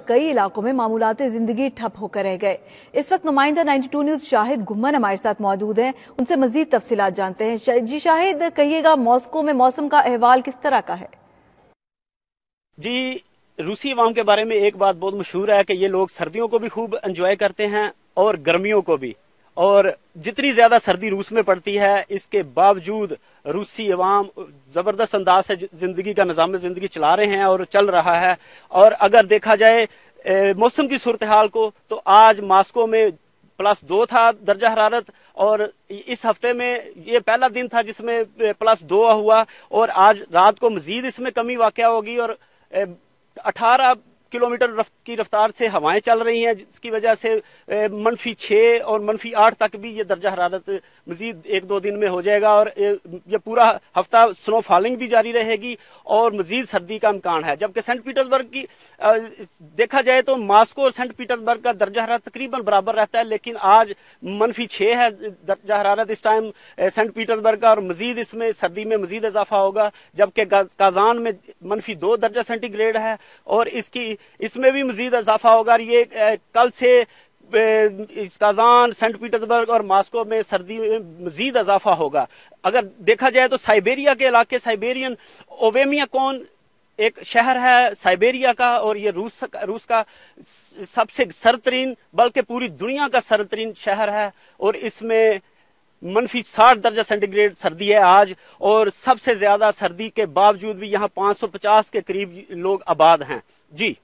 कई इलाकों में मामूलाती जिंदगी ठप होकर रह गए। इस वक्त नुमाइंदा 92 न्यूज शाहिद घुम्मन हमारे साथ मौजूद हैं, उनसे मजीद तफसीलात जानते हैं। जी शाहिद, कहिएगा मॉस्को में मौसम का अहवाल किस तरह का है? जी, रूसी अवाम के बारे में एक बात बहुत मशहूर है कि ये लोग सर्दियों को भी खूब एंजॉय करते हैं और गर्मियों को भी। और जितनी ज्यादा सर्दी रूस में पड़ती है, इसके बावजूद रूसी अवाम जबरदस्त अंदाज से जिंदगी का निजाम जिंदगी चला रहे हैं और चल रहा है। और अगर देखा जाए मौसम की सूरत हाल को, तो आज मॉस्को में +2 था दर्जा हरारत, और इस हफ्ते में ये पहला दिन था जिसमें +2 हुआ, और आज रात को मजीद इसमें कमी वाक़या होगी और 18 किलोमीटर की रफ्तार से हवाएं चल रही हैं, जिसकी वजह से -6 और -8 तक भी ये दर्जा हरारत मजीद 1-2 दिन में हो जाएगा। और ये पूरा हफ्ता स्नो फॉलिंग भी जारी रहेगी और मजीद सर्दी का इम्कान है। जबकि सेंट पीटर्सबर्ग की देखा जाए तो मॉस्को और सेंट पीटर्सबर्ग का दर्जा हरारत तकरीबन बराबर रहता है, लेकिन आज -6 है दर्जा हरारत इस टाइम सेंट पीटर्सबर्ग का, और मजीद इसमें सर्दी में मजीद इजाफा होगा। जबकि काजान में -2 दर्जा सेंटीग्रेड है और इसमें भी मजीद इजाफा होगा। और ये कल से काजान, सेंट पीटर्सबर्ग और मॉस्को में सर्दी में मजीद इजाफा होगा। अगर देखा जाए तो साइबेरिया के इलाके, साइबेरियन ओवेमियाकोन एक शहर है साइबेरिया का, और ये रूस का सबसे सर्दतरीन, बल्कि पूरी दुनिया का सर्दतरीन शहर है, और इसमें -60 दर्जा सेंटीग्रेड सर्दी है आज। और सबसे ज्यादा सर्दी के बावजूद भी यहाँ 550 के करीब लोग आबाद हैं। जी।